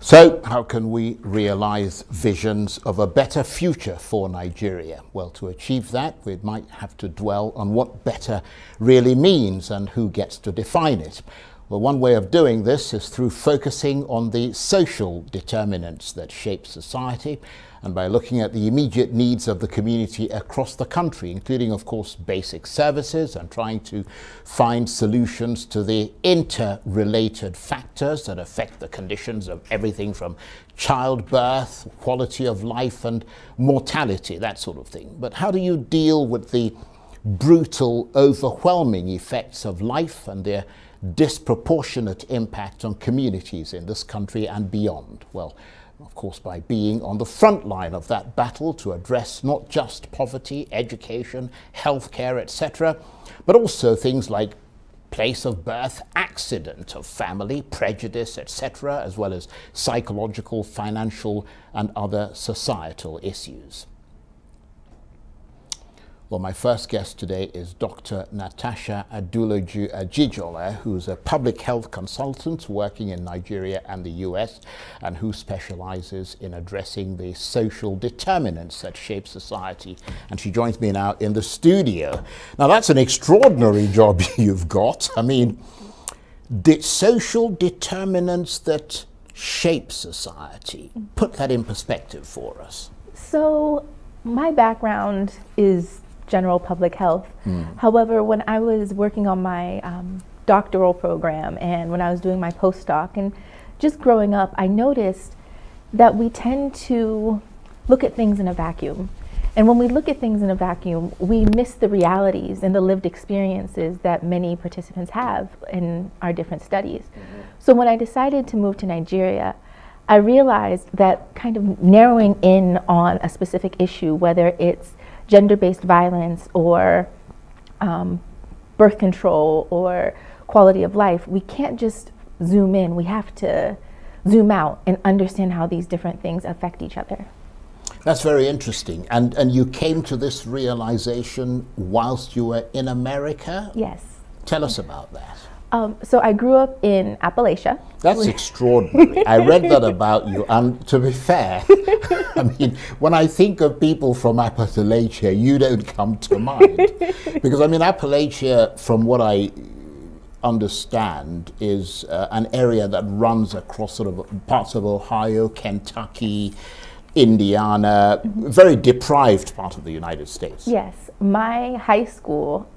So how can we realize visions of a better future for Nigeria? Well, to achieve that, we might have to dwell on what better really means and who gets to define it. Well, one way of doing this is through focusing on the social determinants that shape society, and by looking at the immediate needs of the community across the country, including, of course, basic services, and trying to find solutions to the interrelated factors that affect the conditions of everything from childbirth, quality of life, and mortality, that sort of thing. But how do you deal with the brutal, overwhelming effects of life and their disproportionate impact on communities in this country and beyond? Well, of course, by being on the front line of that battle to address not just poverty, education, healthcare, etc., but also things like place of birth, accident of family, prejudice, etc., as well as psychological, financial, and other societal issues. Well, my first guest today is Dr. Natasha Aduloju-Ajijola, who's a public health consultant working in Nigeria and the US, and who specializes in addressing the social determinants that shape society. And she joins me now in the studio. Now, that's an extraordinary job you've got. I mean, the social determinants that shape society. Put that in perspective for us. So, my background is general public health. However, when I was working on my doctoral program and when I was doing my postdoc and just growing up, I noticed that we tend to look at things in a vacuum. And when we look at things in a vacuum, we miss the realities and the lived experiences that many participants have in our different studies. So when I decided to move to Nigeria, I realized that kind of narrowing in on a specific issue, whether it's gender-based violence or birth control or quality of life, we can't just zoom in. We have to zoom out and understand how these different things affect each other. That's very interesting. And you came to this realization whilst you were in America? Yes. Tell us about that. So I grew up in Appalachia. That's extraordinary. I read that about you. And to be fair, I mean, when I think of people from Appalachia, you don't come to mind. Because, I mean, Appalachia, from what I understand, is an area that runs across sort of parts of Ohio, Kentucky, Indiana, very deprived part of the United States. Yes. My high school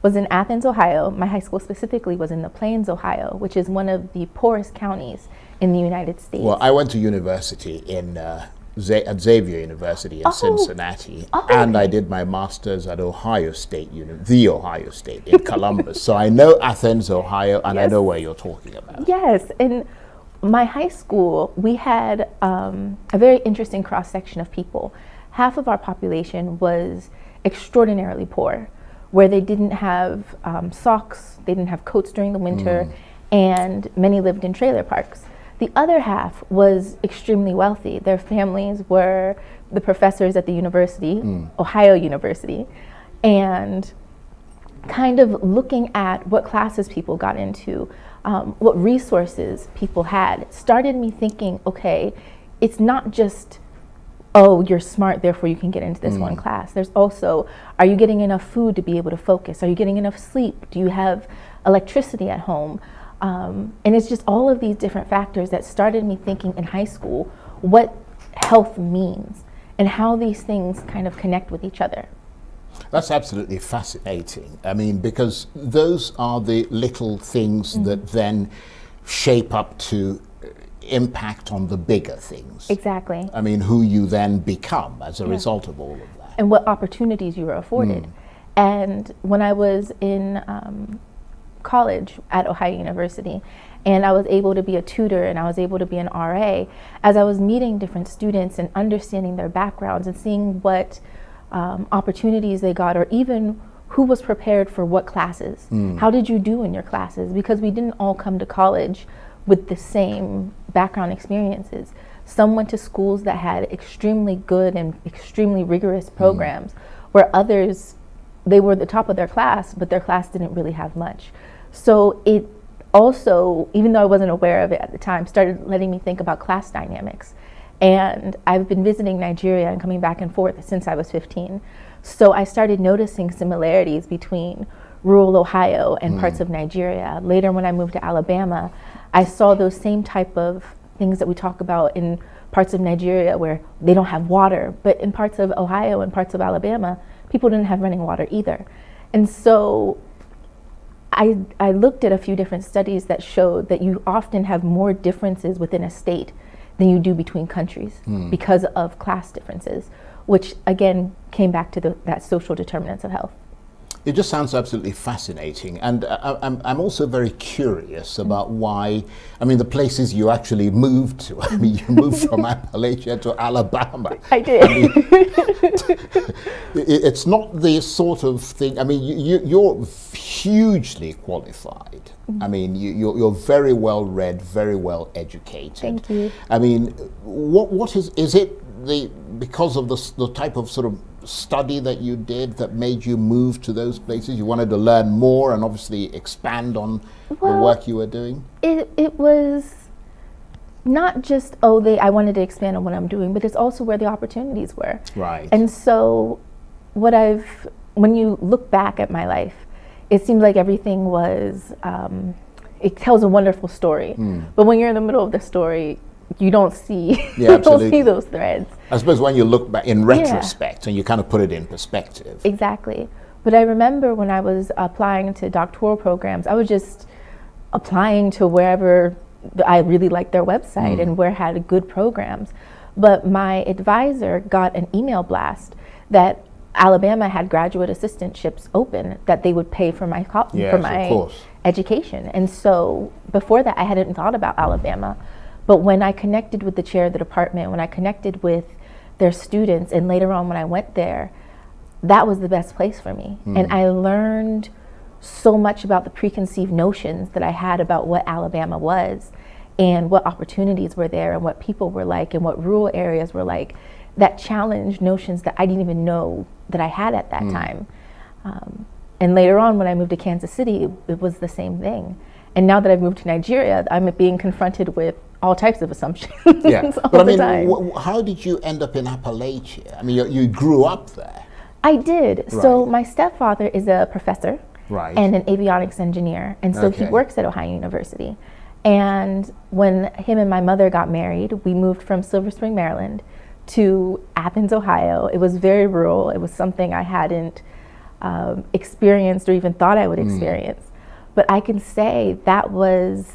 was in Athens, Ohio. My high school specifically was in the Plains, Ohio, which is one of the poorest counties in the United States. Well, I went to university at Xavier University in Cincinnati, and I did my master's at Ohio State, the Ohio State in Columbus. So I know Athens, Ohio, and I know where you're talking about. Yes, and my high school, we had a very interesting cross-section of people. Half of our population was extraordinarily poor, where they didn't have socks, they didn't have coats during the winter, and many lived in trailer parks. The other half was extremely wealthy. Their families were the professors at the university, Ohio University, and kind of looking at what classes people got into, what resources people had, started me thinking, okay, it's not just, oh, you're smart, therefore you can get into this one class. There's also, are you getting enough food to be able to focus? Are you getting enough sleep? Do you have electricity at home? And it's just all of these different factors that started me thinking in high school what health means and how these things kind of connect with each other. That's absolutely fascinating. I mean, because those are the little things that then shape up to impact on the bigger things. Exactly. I mean, who you then become as a result of all of that. And what opportunities you are afforded. And when I was in college at Ohio University, and I was able to be a tutor and I was able to be an RA, as I was meeting different students and understanding their backgrounds and seeing what opportunities they got, or even who was prepared for what classes. How did you do in your classes? Because we didn't all come to college with the same background experiences. Some went to schools that had extremely good and extremely rigorous programs, where others, they were the top of their class, but their class didn't really have much. So also, even though I wasn't aware of it at the time, started letting me think about class dynamics. And I've been visiting Nigeria and coming back and forth since I was 15. So I started noticing similarities between rural Ohio and parts of Nigeria. Later, when I moved to Alabama, I saw those same type of things that we talk about in parts of Nigeria where they don't have water, but in parts of Ohio and parts of Alabama, people didn't have running water either. And so I looked at a few different studies that showed that you often have more differences within a state than you do between countries because of class differences, which again came back to that social determinants of health. It just sounds absolutely fascinating, and I'm also very curious about why. I mean, the places you actually moved to. I mean, you moved from Appalachia to Alabama. I did. I mean, it's not the sort of thing. I mean, you're hugely qualified. I mean, you're very well read, very well educated. Thank you. I mean, what is it because of the type of sort of study that you did that made you move to those places? You wanted to learn more and obviously expand on the work you were doing? It was not just, I wanted to expand on what I'm doing, but it's also where the opportunities were. Right. And so when you look back at my life, it seems like everything was, it tells a wonderful story. But when you're in the middle of the story, you don't see you don't see those threads. I suppose when you look back in retrospect and you kind of put it in perspective. Exactly. But I remember when I was applying to doctoral programs, I was just applying to wherever I really liked their website and where had good programs. But my advisor got an email blast that Alabama had graduate assistantships open that they would pay for my education. And so before that, I hadn't thought about Alabama. But when I connected with the chair of the department, when I connected with their students, and later on when I went there, that was the best place for me. And I learned so much about the preconceived notions that I had about what Alabama was and what opportunities were there and what people were like and what rural areas were like, that challenged notions that I didn't even know that I had at that time. And later on when I moved to Kansas City, it was the same thing. And now that I've moved to Nigeria, I'm being confronted with all types of assumptions all but I the mean, time. How did you end up in Appalachia? I mean, you grew up there. I did. Right. So my stepfather is a professor and an avionics engineer. And so he works at Ohio University. And when him and my mother got married, we moved from Silver Spring, Maryland to Athens, Ohio. It was very rural. It was something I hadn't experienced or even thought I would experience. But I can say that was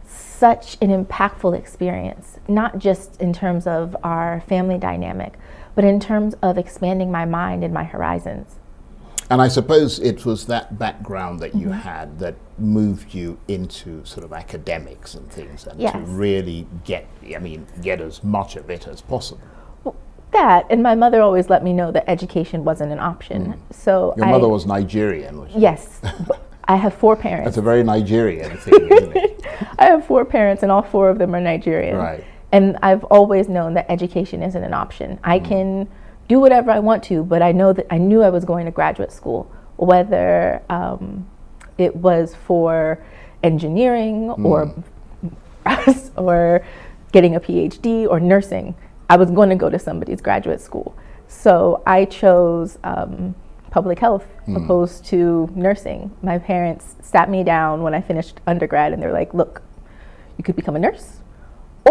such an impactful experience, not just in terms of our family dynamic, but in terms of expanding my mind and my horizons. And I suppose it was that background that you had that moved you into sort of academics and things, and to really get as much of it as possible. Well, that, and my mother always let me know that education wasn't an option. So your mother was Nigerian, was she? Yes. I have 4 parents. That's a very Nigerian thing, isn't it? I have 4 parents and all 4 of them are Nigerian. Right. And I've always known that education isn't an option. I can do whatever I want to, but I knew I was going to graduate school, whether it was for engineering or getting a PhD or nursing. I was going to go to somebody's graduate school. So I chose public health opposed to nursing. My parents sat me down when I finished undergrad and they're like, look, you could become a nurse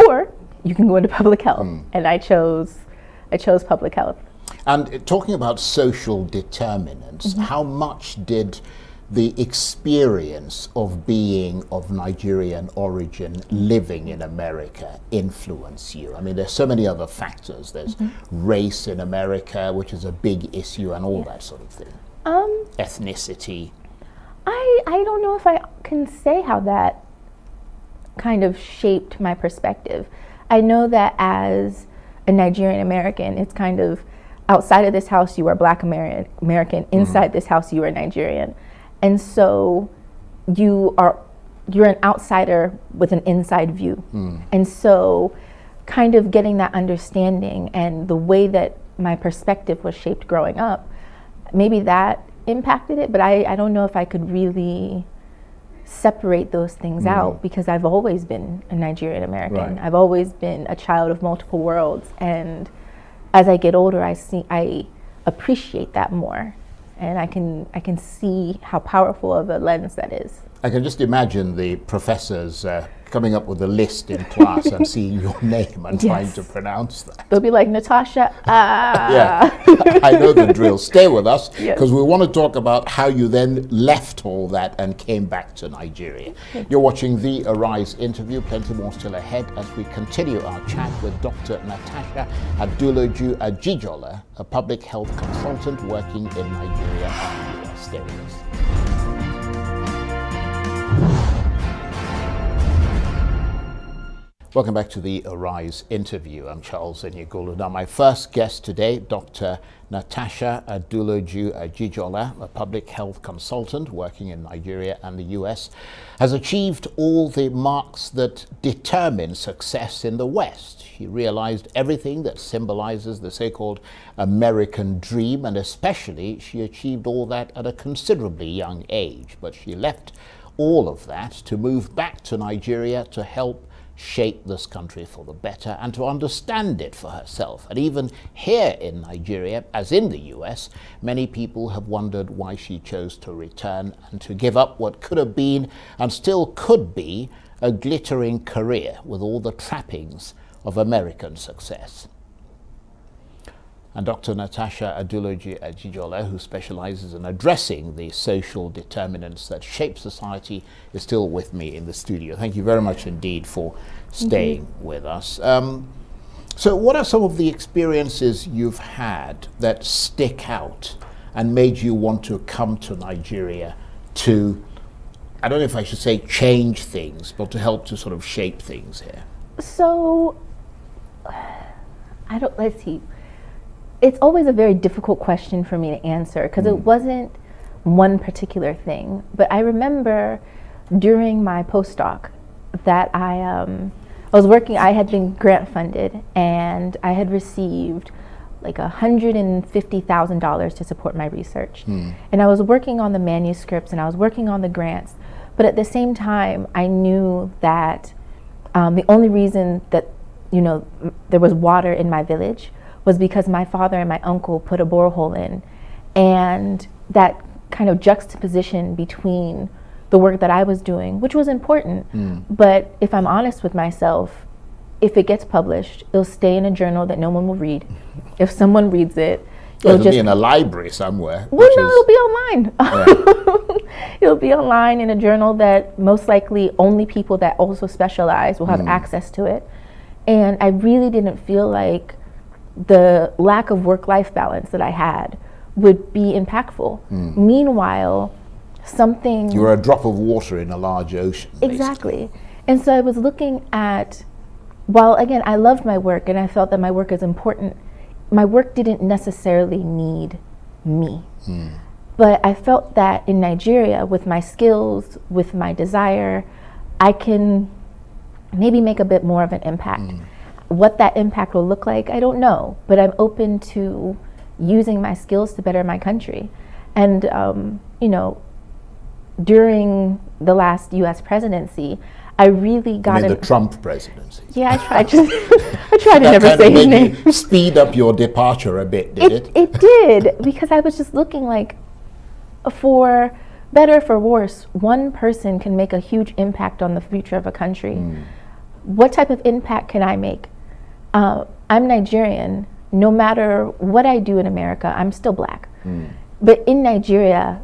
or you can go into public health. And I chose public health. And talking about social determinants, how much did the experience of being of Nigerian origin living in America influence you? I mean, there's so many other factors. There's race in America, which is a big issue, and all that sort of thing. Ethnicity. I don't know if I can say how that kind of shaped my perspective. I know that as a Nigerian American, it's kind of outside of this house you are Black American, inside this house you are Nigerian. And so you're an outsider with an inside view. And so kind of getting that understanding and the way that my perspective was shaped growing up, maybe that impacted it, but I don't know if I could really separate those things out, because I've always been a Nigerian American. Right. I've always been a child of multiple worlds, and as I get older, I appreciate that more, and I can see how powerful of a lens that is. I can just imagine the professors coming up with a list in class and seeing your name and trying to pronounce that. They'll be like, Natasha, Yeah, I know the drill. Stay with us, Yes. because we want to talk about how you then left all that and came back to Nigeria. You're watching the Arise interview. Plenty more still ahead as we continue our chat with Dr. Natasha Aduloju-Ajijola, a public health consultant working in Nigeria and the US. Stay with us. Welcome back to the Arise interview. I'm Charles Enyigulu. Now, my first guest today, Dr. Natasha Aduloju-Ajijola, a public health consultant working in Nigeria and the US, has achieved all the marks that determine success in the West. She realized everything that symbolizes the so-called American dream, and especially she achieved all that at a considerably young age. But she left all of that to move back to Nigeria to help shape this country for the better and to understand it for herself. And even here in Nigeria, as in the US, many people have wondered why she chose to return and to give up what could have been and still could be a glittering career with all the trappings of American success. And Dr. Natasha Aduloju-Ajijola, who specializes in addressing the social determinants that shape society, is still with me in the studio. Thank you very much indeed for staying with us. So what are some of the experiences you've had that stick out and made you want to come to Nigeria to, I don't know if I should say change things, but to help to sort of shape things here? So, let's see. It's always a very difficult question for me to answer, because it wasn't one particular thing. But I remember during my postdoc that I was working, I had been grant funded, and I had received like $150,000 to support my research. And I was working on the manuscripts and I was working on the grants. But at the same time, I knew that the only reason that, there was water in my village was because my father and my uncle put a borehole in. And that kind of juxtaposition between the work that I was doing, which was important, but if I'm honest with myself, if it gets published, it'll stay in a journal that no one will read. If someone reads it, it'll be in a library somewhere. Well, no, it'll be online. Yeah. It'll be online in a journal that most likely only people that also specialize will have access to it. And I really didn't feel like the lack of work-life balance that I had would be impactful. Meanwhile, something... You're a drop of water in a large ocean. Exactly. And so I was looking at, while again, I loved my work and I felt that my work is important, my work didn't necessarily need me. But I felt that in Nigeria, with my skills, with my desire, I can maybe make a bit more of an impact. What that impact will look like, I don't know, but I'm open to using my skills to better my country. And, during the last US presidency, I really got the Trump presidency. Yeah, I tried to never say his name. Speed up your departure a bit, did it? It did, because I was just looking like, for better, for worse, one person can make a huge impact on the future of a country. What type of impact can I make? I'm Nigerian. No matter what I do in America, I'm still Black. But in Nigeria,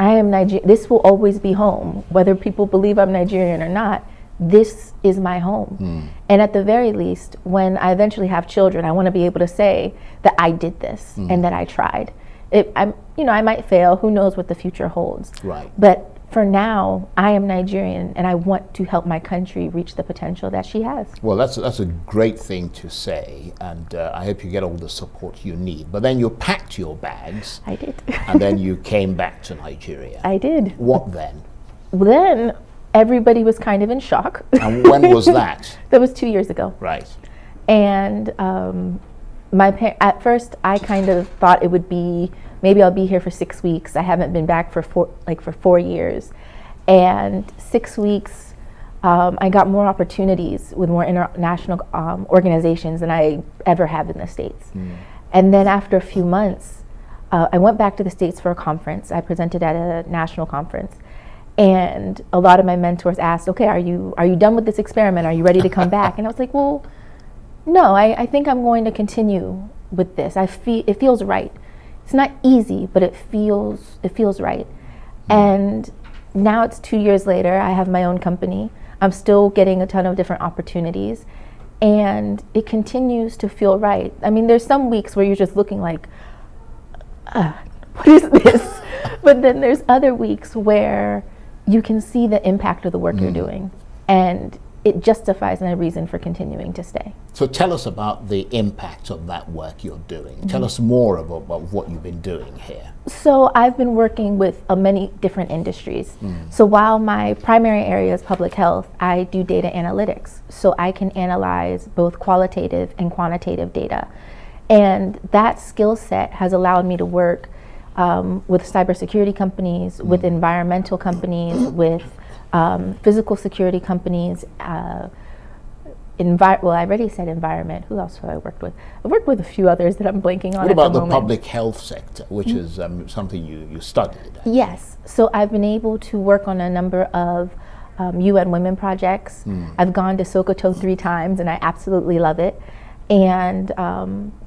I am Nigerian. This will always be home. Whether people believe I'm Nigerian or not, this is my home. And at the very least, when I eventually have children, I want to be able to say that I did this and that I tried. I might fail. Who knows what the future holds? Right. But for now, I am Nigerian, and I want to help my country reach the potential that she has. Well, that's a great thing to say, and I hope you get all the support you need. But then you packed your bags. I did. And then you came back to Nigeria. I did. What then? Then everybody was kind of in shock. And when was that? That was 2 years ago. Right. And at first, I kind of thought it would be, maybe I'll be here for 6 weeks. I haven't been back for 4 years. And 6 weeks, I got more opportunities with more international organizations than I ever have in the States. And then after a few months, I went back to the States for a conference. I presented at a national conference. And a lot of my mentors asked, okay, are you done with this experiment? Are you ready to come back? And I was like, well, no, I think I'm going to continue with this. It feels right. It's not easy, but it feels right. And now it's 2 years later, I have my own company. I'm still getting a ton of different opportunities, and it continues to feel right. I mean, there's some weeks where you're just looking like, what is this? But then there's other weeks where you can see the impact of the work you're doing, and it justifies my reason for continuing to stay. So tell us about the impact of that work you're doing. Tell us more about what you've been doing here. So I've been working with many different industries. So while my primary area is public health, I do data analytics. So I can analyze both qualitative and quantitative data. And that skill set has allowed me to work with cybersecurity companies, with environmental companies, with physical security companies, well, I already said environment. Who else have I worked with? I've worked with a few others that I'm blanking on. What about at the the moment. public health sector, which is something you studied? Yes. So I've been able to work on a number of UN Women projects. I've gone to Sokoto 3 times, and I absolutely love it. And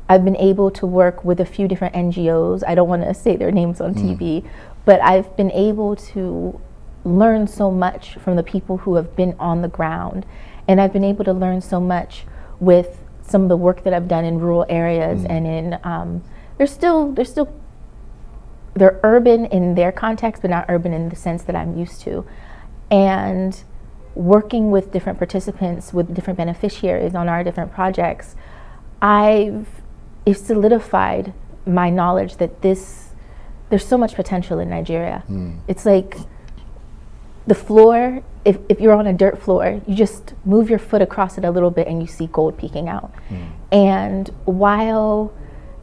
I've been able to work with a few different NGOs. I don't want to say their names on TV, but I've been able to learn so much from the people who have been on the ground. And I've been able to learn so much with some of the work that I've done in rural areas and in, they're urban in their context, but not urban in the sense that I'm used to. And working with different participants, with different beneficiaries on our different projects, it's solidified my knowledge that there's so much potential in Nigeria. It's like the floor, if you're on a dirt floor, you just move your foot across it a little bit and you see gold peeking out. And while,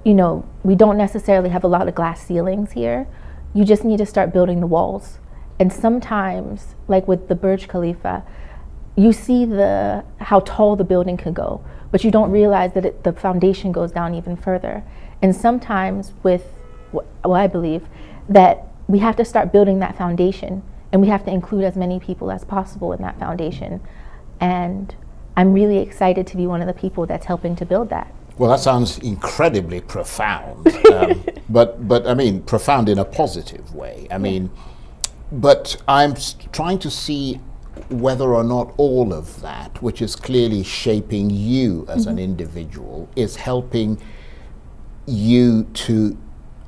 we don't necessarily have a lot of glass ceilings here, you just need to start building the walls. And sometimes, like with the Burj Khalifa, you see how tall the building could go, but you don't realize that the foundation goes down even further. And sometimes I believe that we have to start building that foundation, and we have to include as many people as possible in that foundation. And I'm really excited to be one of the people that's helping to build that. Well, that sounds incredibly profound, but I mean, profound in a positive way. I mean, but I'm trying to see whether or not all of that, which is clearly shaping you as an individual, is helping you to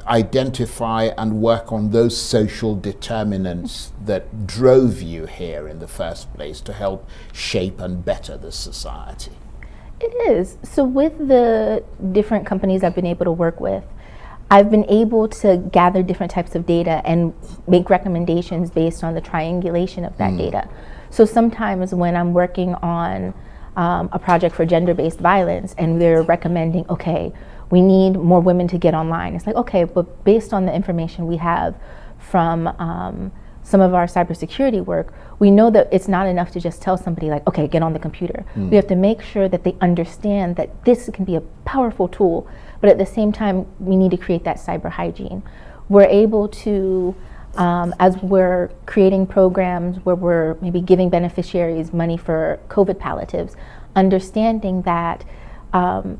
identify and work on those social determinants that drove you here in the first place to help shape and better the society. It is. So with the different companies I've been able to work with, I've been able to gather different types of data and make recommendations based on the triangulation of that data. So sometimes when I'm working on a project for gender-based violence and they're recommending, okay, we need more women to get online. It's like, okay, but based on the information we have from some of our cybersecurity work, we know that it's not enough to just tell somebody like, okay, get on the computer. We have to make sure that they understand that this can be a powerful tool, but at the same time, we need to create that cyber hygiene. We're able to, as we're creating programs where we're maybe giving beneficiaries money for COVID palliatives, understanding that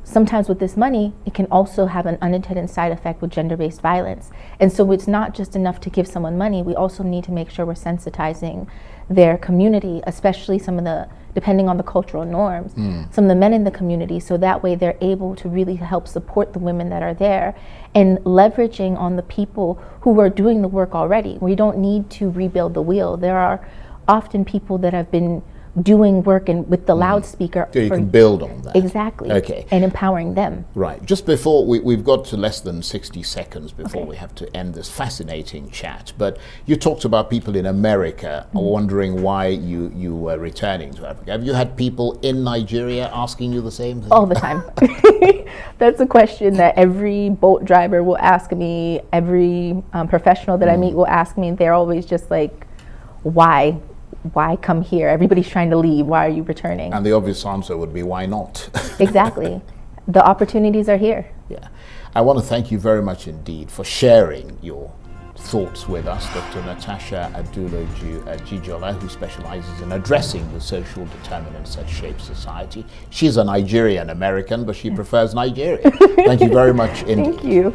sometimes with this money, it can also have an unintended side effect with gender-based violence. And so it's not just enough to give someone money, we also need to make sure we're sensitizing their community, especially depending on the cultural norms, some of the men in the community, so that way they're able to really help support the women that are there and leveraging on the people who are doing the work already. We don't need to rebuild the wheel. There are often people that have been doing work and with the loudspeaker. So you can build on that. Exactly. Okay. And empowering them. Right. Just before, we've got to less than 60 seconds before we have to end this fascinating chat. But you talked about people in America wondering why you were returning to Africa. Have you had people in Nigeria asking you the same thing? All the time. That's a question that every boat driver will ask me, every professional that I meet will ask me. They're always just like, why come here? Everybody's trying to leave. Why are you returning? And the obvious answer would be, why not? Exactly. The opportunities are here. Yeah. I want to thank you very much indeed for sharing your thoughts with us, Dr. Natasha Aduloju-Ajijola, who specializes in addressing the social determinants that shape society. She's a Nigerian American, but she prefers Nigeria. Thank you very much indeed. Thank you.